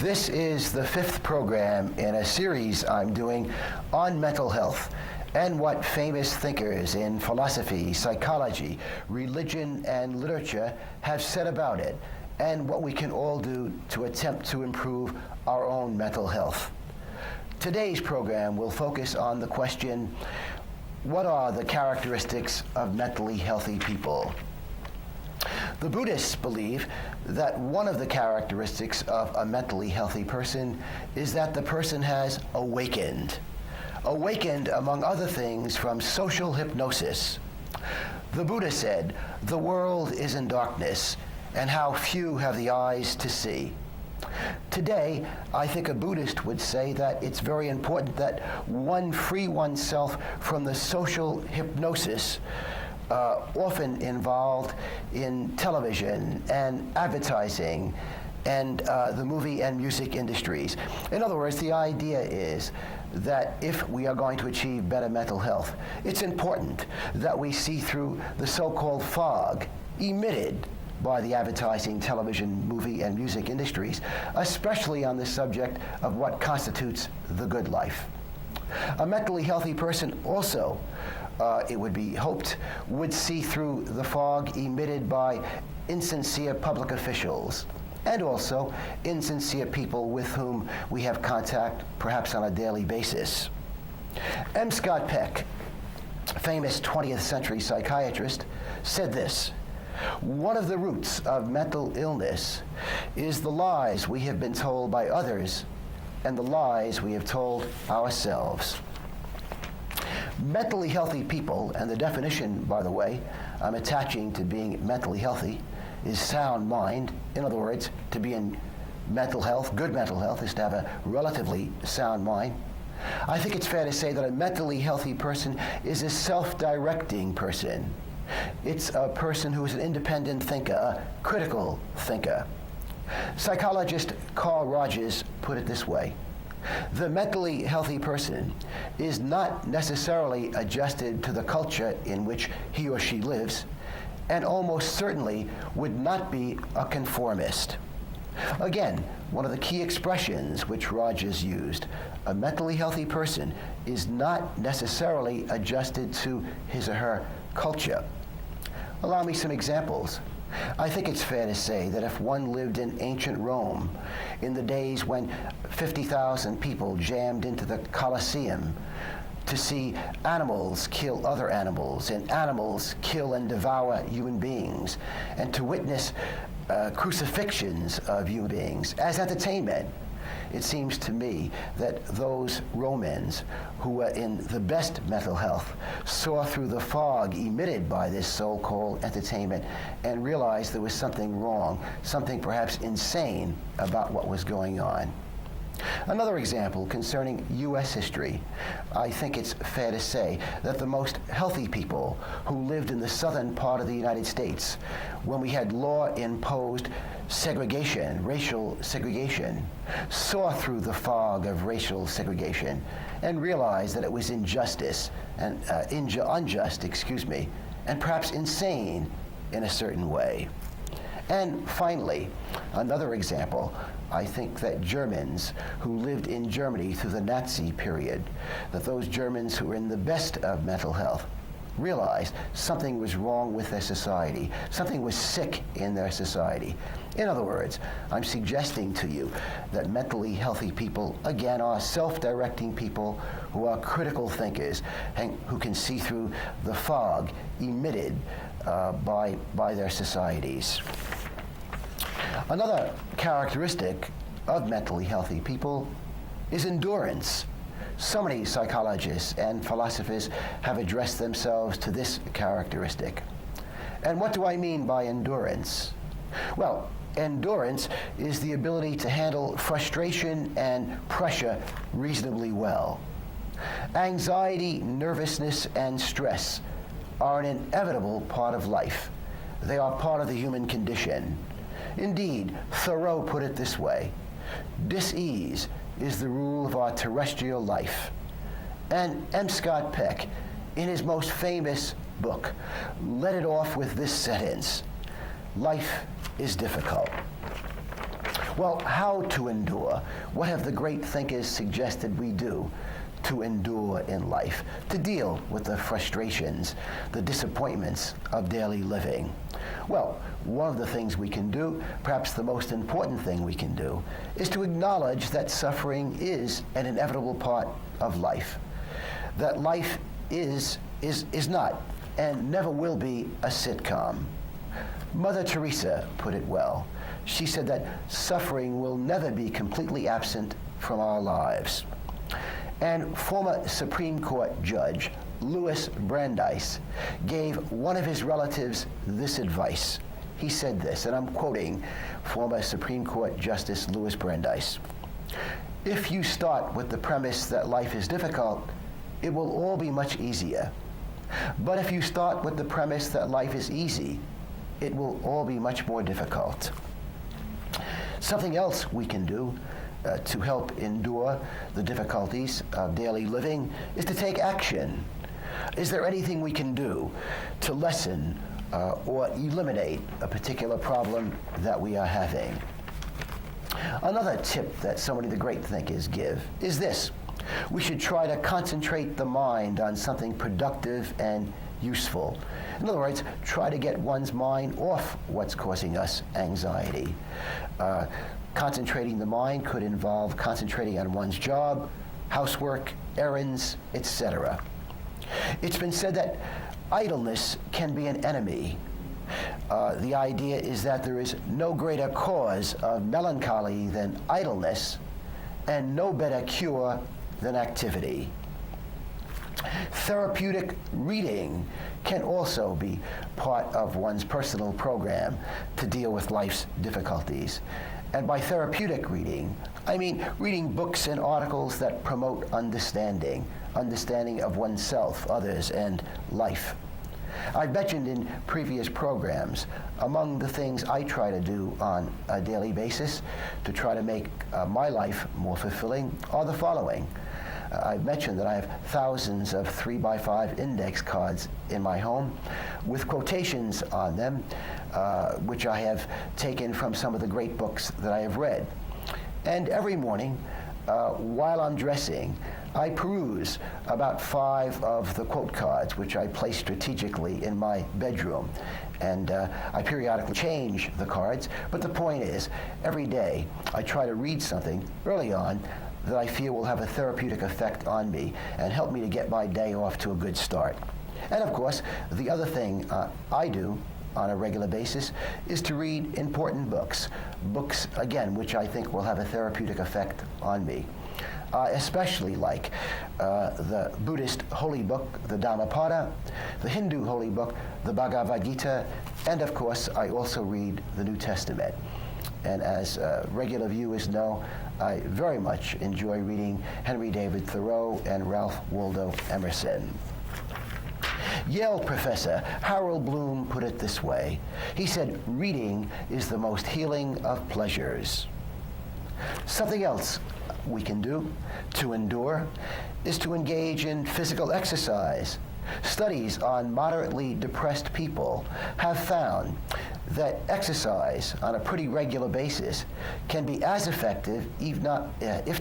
This is the fifth program in a series I'm doing on mental health and what famous thinkers in philosophy, psychology, religion, and literature have said about it, and what we can all do to attempt to improve our own mental health. Today's program will focus on the question, what are the characteristics of mentally healthy people? The Buddhists believe that one of the characteristics of a mentally healthy person is that the person has awakened. Awakened, among other things, from social hypnosis. The Buddha said, "The world is in darkness, and how few have the eyes to see." Today, I think a Buddhist would say that it's very important that one free oneself from the social hypnosis often involved in television and advertising and the movie and music industries. In other words, the idea is that if we are going to achieve better mental health, it's important that we see through the so-called fog emitted by the advertising, television, movie, and music industries, especially on the subject of what constitutes the good life. A mentally healthy person also, it would be hoped, would see through the fog emitted by insincere public officials and also insincere people with whom we have contact perhaps on a daily basis. M. Scott Peck, famous 20th century psychiatrist, said this: "One of the roots of mental illness is the lies we have been told by others and the lies we have told ourselves." Mentally healthy people, and the definition, by the way, I'm attaching to being mentally healthy, is sound mind. In other words, to be in mental health, good mental health, is to have a relatively sound mind. I think it's fair to say that a mentally healthy person is a self-directing person. It's a person who is an independent thinker, a critical thinker. Psychologist Carl Rogers put it this way: "The mentally healthy person is not necessarily adjusted to the culture in which he or she lives, and almost certainly would not be a conformist." Again, one of the key expressions which Rogers used, a mentally healthy person is not necessarily adjusted to his or her culture. Allow me some examples. I think it's fair to say that if one lived in ancient Rome, in the days when 50,000 people jammed into the Colosseum to see animals kill other animals and animals kill and devour human beings, and to witness crucifixions of human beings as entertainment, it seems to me that those Romans who were in the best mental health saw through the fog emitted by this so-called entertainment and realized there was something wrong, something perhaps insane about what was going on. Another example concerning U.S. history, I think it's fair to say that the most healthy people who lived in the southern part of the United States, when we had law-imposed segregation, racial segregation, saw through the fog of racial segregation and realized that it was unjust, and perhaps insane in a certain way. And finally, another example, I think that Germans who lived in Germany through the Nazi period, that those Germans who were in the best of mental health realized something was wrong with their society, something was sick in their society. In other words, I'm suggesting to you that mentally healthy people, again, are self-directing people who are critical thinkers and who can see through the fog emitted by their societies. Another characteristic of mentally healthy people is endurance. So many psychologists and philosophers have addressed themselves to this characteristic. And what do I mean by endurance? Well, endurance is the ability to handle frustration and pressure reasonably well. Anxiety, nervousness, and stress are an inevitable part of life. They are part of the human condition. Indeed, Thoreau put it this way: "Dis-ease is the rule of our terrestrial life." And M. Scott Peck, in his most famous book, led it off with this sentence: "Life is difficult." Well, how to endure? What have the great thinkers suggested we do to endure in life, to deal with the frustrations, the disappointments of daily living? Well, one of the things we can do, perhaps the most important thing we can do, is to acknowledge that suffering is an inevitable part of life. That life is not and never will be a sitcom. Mother Teresa put it well. She said that suffering will never be completely absent from our lives. And former Supreme Court Judge Louis Brandeis gave one of his relatives this advice. He said this, and I'm quoting former Supreme Court Justice Louis Brandeis. "If you start with the premise that life is difficult, it will all be much easier. But if you start with the premise that life is easy, it will all be much more difficult." Something else we can do to help endure the difficulties of daily living is to take action. Is there anything we can do to lessen or eliminate a particular problem that we are having? Another tip that so many of the great thinkers give is this. We should try to concentrate the mind on something productive and useful. In other words, try to get one's mind off what's causing us anxiety. Concentrating the mind could involve concentrating on one's job, housework, errands, etc. It's been said that idleness can be an enemy. The idea is that there is no greater cause of melancholy than idleness, and no better cure than activity. Therapeutic reading can also be part of one's personal program to deal with life's difficulties. And by therapeutic reading, I mean reading books and articles that promote understanding of oneself, others, and life. I've mentioned in previous programs, among the things I try to do on a daily basis to try to make my life more fulfilling are the following. I've mentioned that I have thousands of 3x5 index cards in my home with quotations on them, which I have taken from some of the great books that I have read. And every morning, while I'm dressing, I peruse about 5 of the quote cards, which I place strategically in my bedroom. And I periodically change the cards, but the point is, every day I try to read something early on that I feel will have a therapeutic effect on me and help me to get my day off to a good start. And of course, the other thing I do on a regular basis is to read important books. Books, again, which I think will have a therapeutic effect on me. Especially like the Buddhist holy book, the Dhammapada, the Hindu holy book, the Bhagavad Gita, and of course, I also read the New Testament. And as regular viewers know, I very much enjoy reading Henry David Thoreau and Ralph Waldo Emerson. Yale professor Harold Bloom put it this way. He said, "Reading is the most healing of pleasures." Something else we can do to endure is to engage in physical exercise. Studies on moderately depressed people have found that exercise on a pretty regular basis can be as effective, if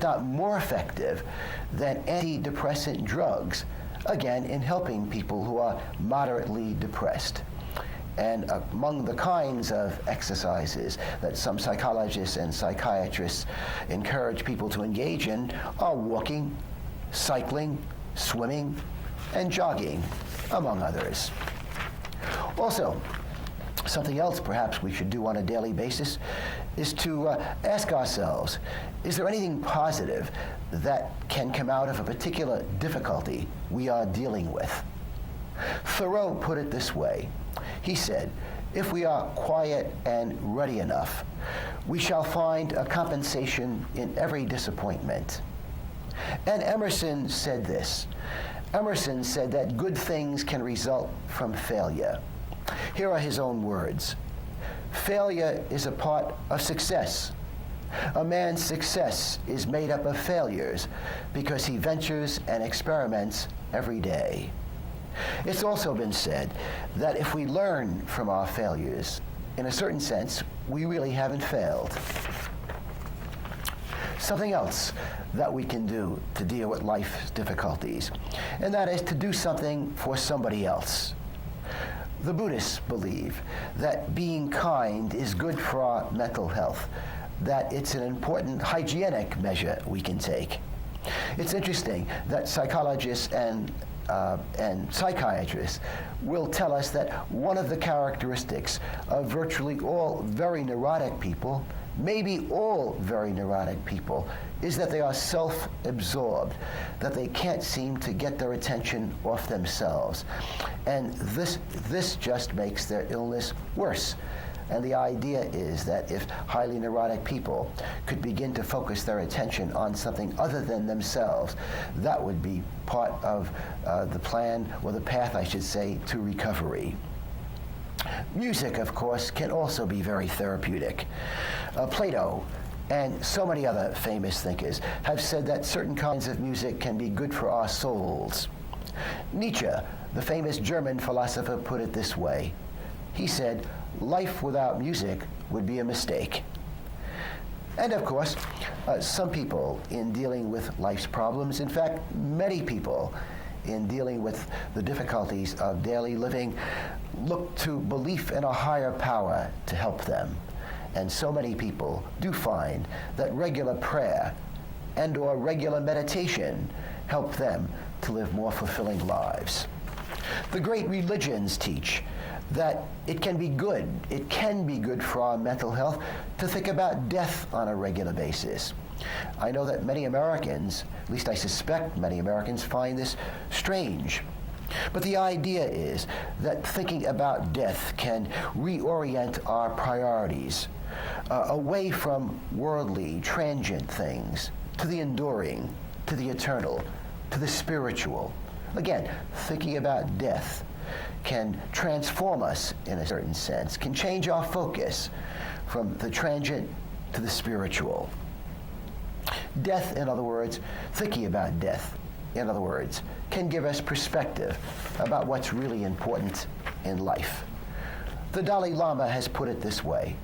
not more effective, than antidepressant drugs, again, in helping people who are moderately depressed. And among the kinds of exercises that some psychologists and psychiatrists encourage people to engage in are walking, cycling, swimming, and jogging, among others. Also, something else perhaps we should do on a daily basis is to ask ourselves, is there anything positive that can come out of a particular difficulty we are dealing with? Thoreau put it this way. He said, "If we are quiet and ready enough, we shall find a compensation in every disappointment." And Emerson said this. Emerson said that good things can result from failure. Here are his own words. "Failure is a part of success. A man's success is made up of failures because he ventures and experiments every day." It's also been said that if we learn from our failures, in a certain sense, we really haven't failed. something else that we can do to deal with life's difficulties, and that is to do something for somebody else. The Buddhists believe that being kind is good for our mental health, that it's an important hygienic measure we can take. It's interesting that psychologists and psychiatrists will tell us that one of the characteristics of virtually all very neurotic people, maybe all very neurotic people, is that they are self-absorbed, that they can't seem to get their attention off themselves. And this just makes their illness worse. And the idea is that if highly neurotic people could begin to focus their attention on something other than themselves, that would be part of the plan, or the path, I should say, to recovery. Music, of course, can also be very therapeutic. Plato and so many other famous thinkers have said that certain kinds of music can be good for our souls. Nietzsche, the famous German philosopher, put it this way. He said, "Life without music would be a mistake." And of course, some people in dealing with life's problems, in fact, many people in dealing with the difficulties of daily living, look to belief in a higher power to help them. And so many people do find that regular prayer and or regular meditation help them to live more fulfilling lives. The great religions teach that it can be good for our mental health to think about death on a regular basis. I know that many Americans, at least I suspect many Americans, find this strange. But the idea is that thinking about death can reorient our priorities away from worldly, transient things to the enduring, to the eternal, to the spiritual. Again, thinking about death can transform us in a certain sense, can change our focus from the transient to the spiritual. Death, in other words, thinking about death, in other words, can give us perspective about what's really important in life. The Dalai Lama has put it this way: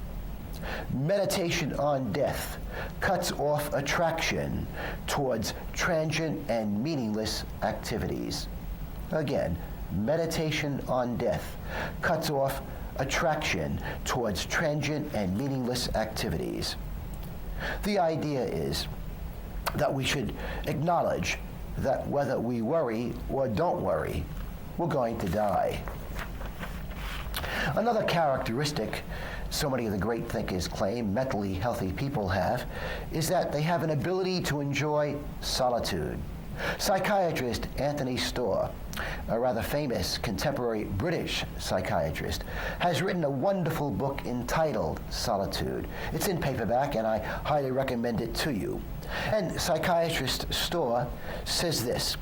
meditation on death cuts off attraction towards transient and meaningless activities. Again, meditation on death cuts off attraction towards transient and meaningless activities. The idea is that we should acknowledge that whether we worry or don't worry, we're going to die. Another characteristic so many of the great thinkers claim mentally healthy people have is that they have an ability to enjoy solitude. Psychiatrist Anthony Storr, a rather famous contemporary British psychiatrist, has written a wonderful book entitled Solitude. It's in paperback, and I highly recommend it to you. And psychiatrist Storr says this.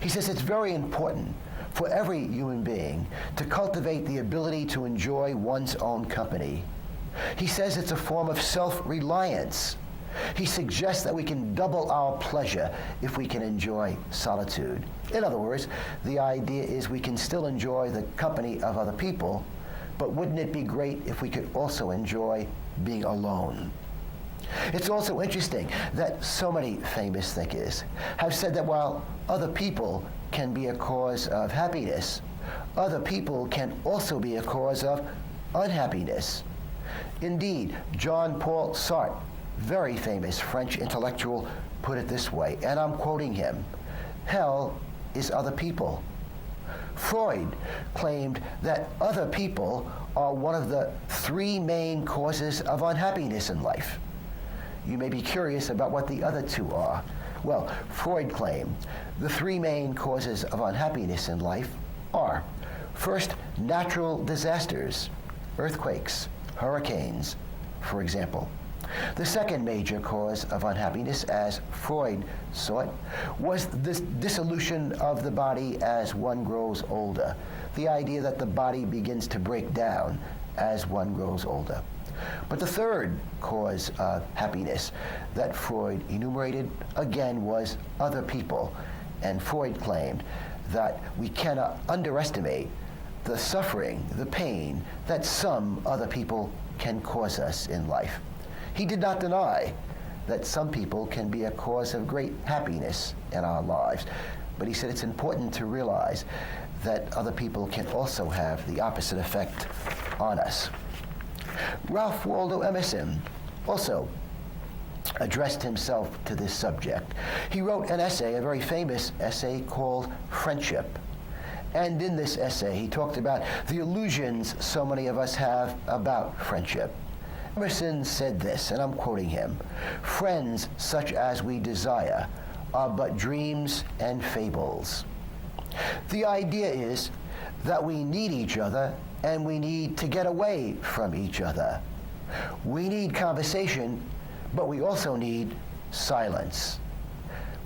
He says it's very important for every human being to cultivate the ability to enjoy one's own company. He says it's a form of self-reliance. He suggests that we can double our pleasure if we can enjoy solitude. In other words, the idea is we can still enjoy the company of other people, but wouldn't it be great if we could also enjoy being alone? It's also interesting that so many famous thinkers have said that while other people can be a cause of happiness, other people can also be a cause of unhappiness. Indeed, Jean-Paul Sartre, very famous French intellectual, put it this way, and I'm quoting him: hell is other people. Freud claimed that other people are one of the three main causes of unhappiness in life. You may be curious about what the other two are. Well, Freud claimed the three main causes of unhappiness in life are: first, natural disasters, earthquakes, hurricanes, for example. The second major cause of unhappiness, as Freud saw it, was the dissolution of the body as one grows older. The idea that the body begins to break down as one grows older. But the third cause of happiness that Freud enumerated, again, was other people. And Freud claimed that we cannot underestimate the suffering, the pain that some other people can cause us in life. He did not deny that some people can be a cause of great happiness in our lives. But he said it's important to realize that other people can also have the opposite effect on us. Ralph Waldo Emerson also addressed himself to this subject. He wrote an essay, a very famous essay called Friendship. And in this essay, he talked about the illusions so many of us have about friendship. Emerson said this, and I'm quoting him, "Friends such as we desire are but dreams and fables." The idea is that we need each other and we need to get away from each other. We need conversation, but we also need silence.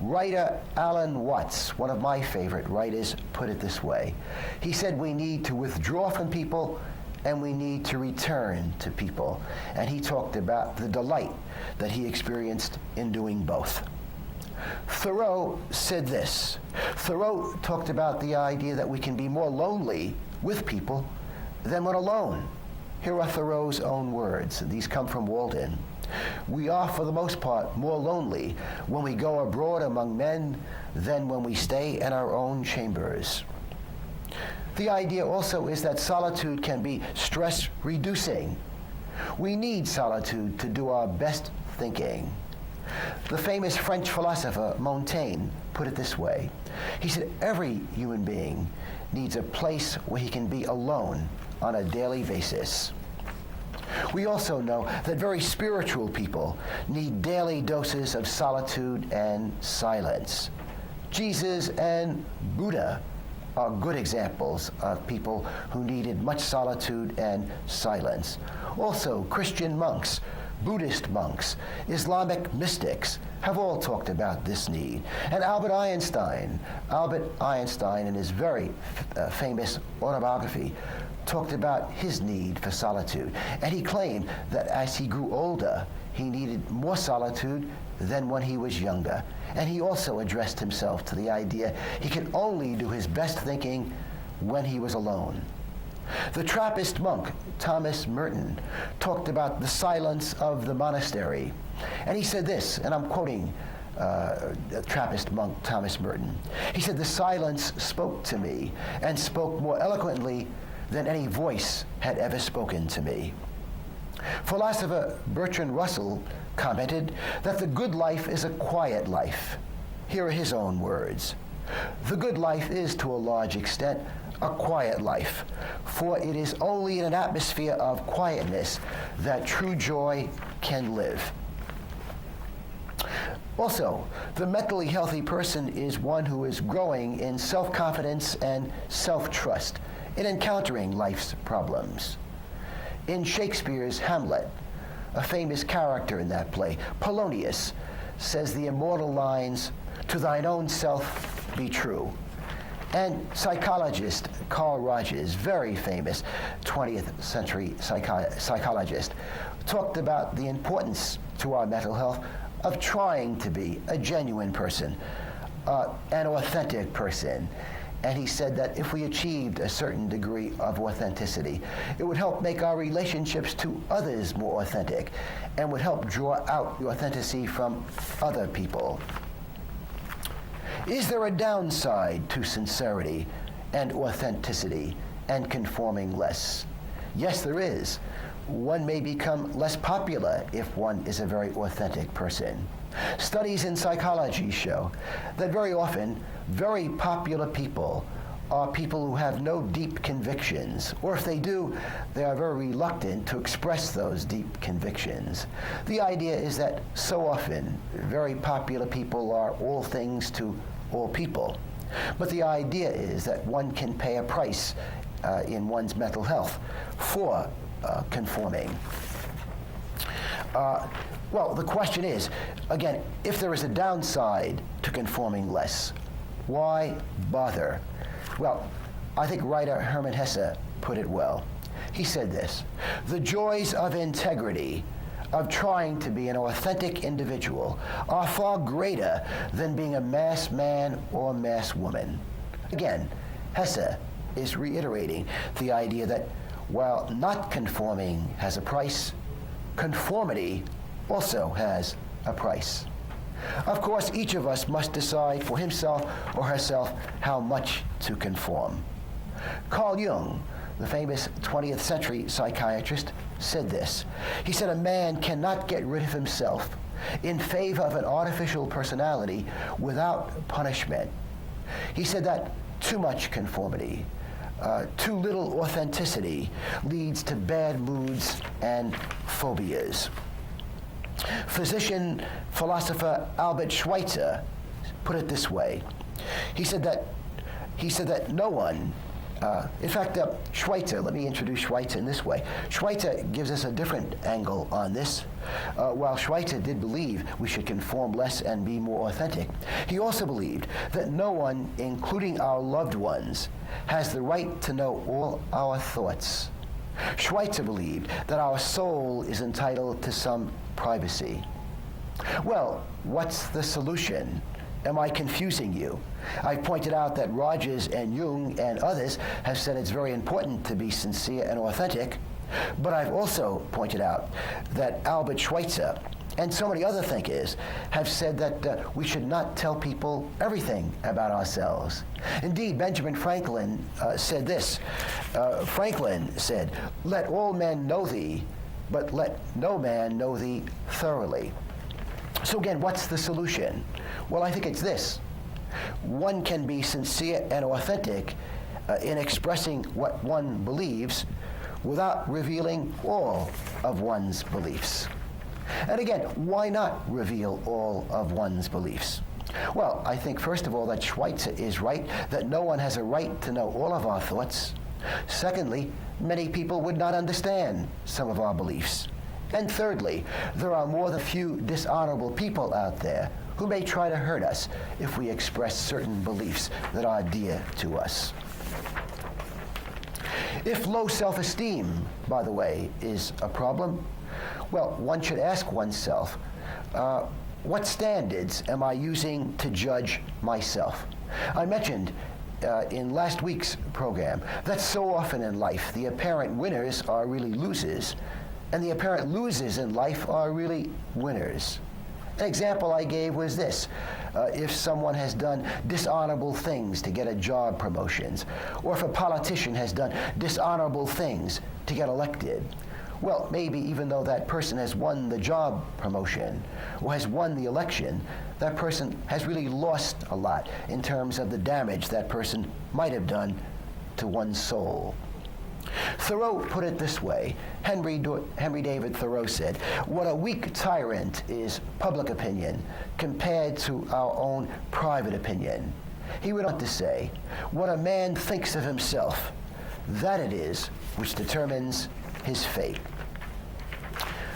Writer Alan Watts, one of my favorite writers, put it this way. He said we need to withdraw from people and we need to return to people. And he talked about the delight that he experienced in doing both. Thoreau said this. Thoreau talked about the idea that we can be more lonely with people than when alone. Here are Thoreau's own words, and these come from Walden. "We are, for the most part, more lonely when we go abroad among men than when we stay in our own chambers." The idea also is that solitude can be stress-reducing. We need solitude to do our best thinking. The famous French philosopher Montaigne put it this way. He said, every human being needs a place where he can be alone on a daily basis. We also know that very spiritual people need daily doses of solitude and silence. Jesus and Buddha are good examples of people who needed much solitude and silence. Also, Christian monks, Buddhist monks, Islamic mystics have all talked about this need. And Albert Einstein in his very famous autobiography, talked about his need for solitude. And he claimed that as he grew older, he needed more solitude than when he was younger. And he also addressed himself to the idea he could only do his best thinking when he was alone. The Trappist monk, Thomas Merton, talked about the silence of the monastery. And he said this, and I'm quoting the Trappist monk, Thomas Merton. He said, "The silence spoke to me, and spoke more eloquently than any voice had ever spoken to me." Philosopher Bertrand Russell commented that the good life is a quiet life. Here are his own words. "The good life is, to a large extent, a quiet life, for it is only in an atmosphere of quietness that true joy can live." Also, the mentally healthy person is one who is growing in self-confidence and self-trust in encountering life's problems. In Shakespeare's Hamlet, a famous character in that play, Polonius, says the immortal lines, "To thine own self be true." And psychologist Carl Rogers, very famous 20th century psychologist, talked about the importance to our mental health of trying to be a genuine person, an authentic person. And he said that if we achieved a certain degree of authenticity, it would help make our relationships to others more authentic and would help draw out the authenticity from other people. Is there a downside to sincerity and authenticity and conforming less? Yes, there is. One may become less popular if one is a very authentic person. Studies in psychology show that very often very popular people are people who have no deep convictions, or if they do, they are very reluctant to express those deep convictions. The idea is that so often very popular people are all things to all people. But the idea is that one can pay a price in one's mental health for conforming. Well, the question is, again, if there is a downside to conforming less, why bother? Well, I think writer Hermann Hesse put it well. He said this, "The joys of integrity, of trying to be an authentic individual, are far greater than being a mass man or mass woman." Again, Hesse is reiterating the idea that while not conforming has a price, conformity also has a price. Of course, each of us must decide for himself or herself how much to conform. Carl Jung, the famous 20th century psychiatrist, said this. He said, a man cannot get rid of himself in favor of an artificial personality without punishment. He said that too much conformity, too little authenticity leads to bad moods and phobias. Physician, philosopher Albert Schweitzer put it this way. He said that no one, Schweitzer, let me introduce Schweitzer in this way. Schweitzer gives us a different angle on this. While Schweitzer did believe we should conform less and be more authentic, he also believed that no one, including our loved ones, has the right to know all our thoughts. Schweitzer believed that our soul is entitled to some privacy. Well, what's the solution? Am I confusing you? I've pointed out that Rogers and Jung and others have said it's very important to be sincere and authentic, but I've also pointed out that Albert Schweitzer and so many other thinkers have said that we should not tell people everything about ourselves. Indeed, Benjamin Franklin said this. Franklin said, "Let all men know thee, but let no man know thee thoroughly." So again, what's the solution? Well, I think it's this. One can be sincere and authentic in expressing what one believes without revealing all of one's beliefs. And again, why not reveal all of one's beliefs? Well, I think first of all that Schweitzer is right, that no one has a right to know all of our thoughts. Secondly, many people would not understand some of our beliefs. And thirdly, there are more than a few dishonorable people out there who may try to hurt us if we express certain beliefs that are dear to us. If low self-esteem, by the way, is a problem, well, one should ask oneself, what standards am I using to judge myself? I mentioned in last week's program that so often in life the apparent winners are really losers, and the apparent losers in life are really winners. An example I gave was this. If someone has done dishonorable things to get a job promotions, or if a politician has done dishonorable things to get elected, well, maybe even though that person has won the job promotion or has won the election, that person has really lost a lot in terms of the damage that person might have done to one's soul. Thoreau put it this way. Henry David Thoreau said, "What a weak tyrant is public opinion compared to our own private opinion." He went on to say, "What a man thinks of himself, that it is which determines his fate."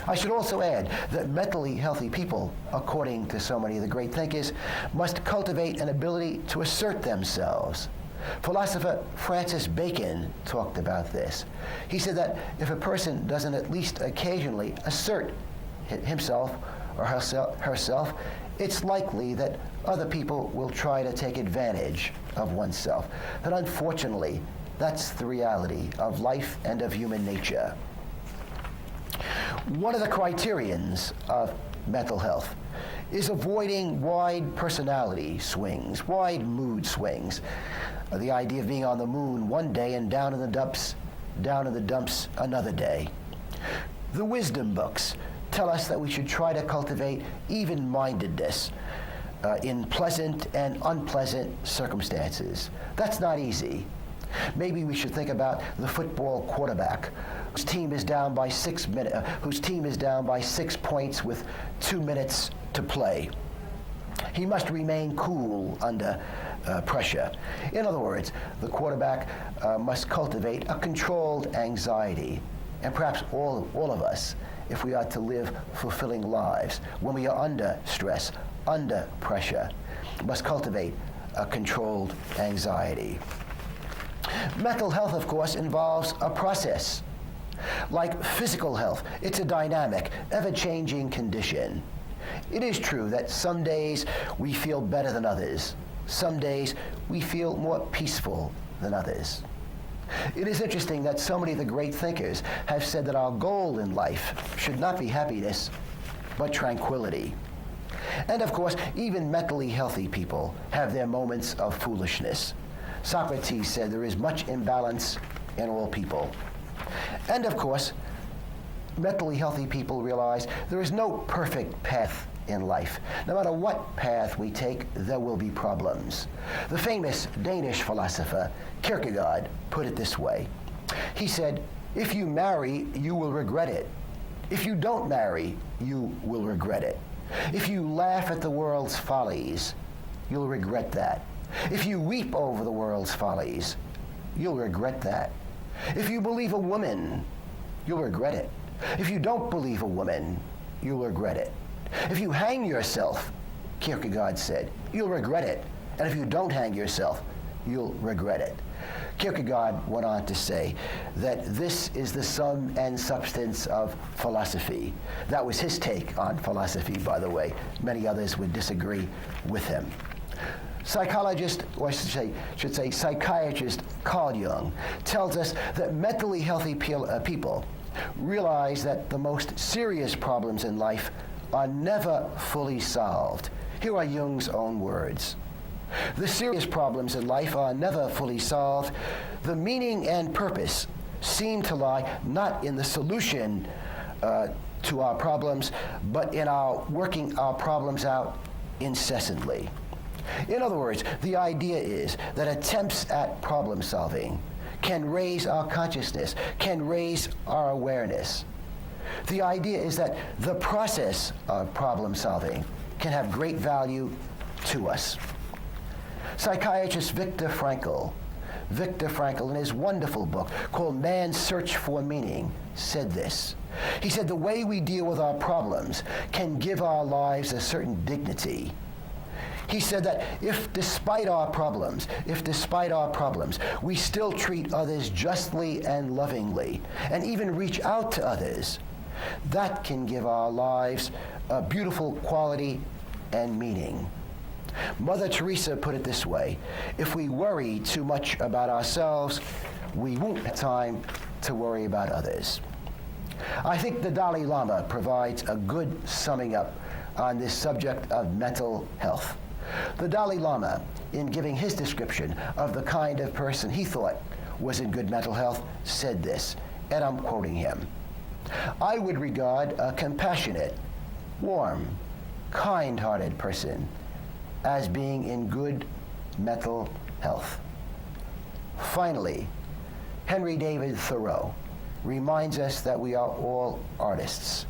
I should also add that mentally healthy people, according to so many of the great thinkers, must cultivate an ability to assert themselves. Philosopher Francis Bacon talked about this. He said that if a person doesn't at least occasionally assert himself or herself, it's likely that other people will try to take advantage of oneself. And unfortunately, that's the reality of life and of human nature. One of the criterions of mental health is avoiding wide personality swings, wide mood swings. The idea of being on the moon one day and down in the dumps another day. The wisdom books tell us that we should try to cultivate even-mindedness in pleasant and unpleasant circumstances. That's not easy. Maybe we should think about the football quarterback whose team is down by 6 points with 2 minutes to play. He must remain cool under pressure. In other words, the quarterback must cultivate a controlled anxiety. And perhaps all of us, if we are to live fulfilling lives, when we are under stress, under pressure, must cultivate a controlled anxiety. Mental health, of course, involves a process. Like physical health, it's a dynamic, ever-changing condition. It is true that some days we feel better than others. Some days we feel more peaceful than others. It is interesting that so many of the great thinkers have said that our goal in life should not be happiness, but tranquility. And of course, even mentally healthy people have their moments of foolishness. Socrates said there is much imbalance in all people. And of course, mentally healthy people realize there is no perfect path in life. No matter what path we take, there will be problems. The famous Danish philosopher Kierkegaard put it this way. He said, if you marry, you will regret it. If you don't marry, you will regret it. If you laugh at the world's follies, you'll regret that. If you weep over the world's follies, you'll regret that. If you believe a woman, you'll regret it. If you don't believe a woman, you'll regret it. If you hang yourself, Kierkegaard said, you'll regret it. And if you don't hang yourself, you'll regret it. Kierkegaard went on to say that this is the sum and substance of philosophy. That was his take on philosophy, by the way. Many others would disagree with him. Psychologist, or I should say psychiatrist Carl Jung tells us that mentally healthy people realize that the most serious problems in life are never fully solved. Here are Jung's own words. The serious problems in life are never fully solved. The meaning and purpose seem to lie not in the solution to our problems, but in our working our problems out incessantly. In other words, the idea is that attempts at problem solving can raise our consciousness, can raise our awareness. The idea is that the process of problem solving can have great value to us. Psychiatrist Viktor Frankl, in his wonderful book called Man's Search for Meaning, said this. He said, the way we deal with our problems can give our lives a certain dignity. He said that if despite our problems, we still treat others justly and lovingly, and even reach out to others, that can give our lives a beautiful quality and meaning. Mother Teresa put it this way, if we worry too much about ourselves, we won't have time to worry about others. I think the Dalai Lama provides a good summing up on this subject of mental health. The Dalai Lama, in giving his description of the kind of person he thought was in good mental health, said this, and I'm quoting him. I would regard a compassionate, warm, kind-hearted person as being in good mental health. Finally, Henry David Thoreau reminds us that we are all artists.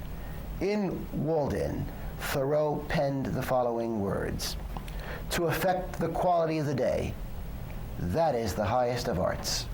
In Walden, Thoreau penned the following words, to affect the quality of the day, that is the highest of arts.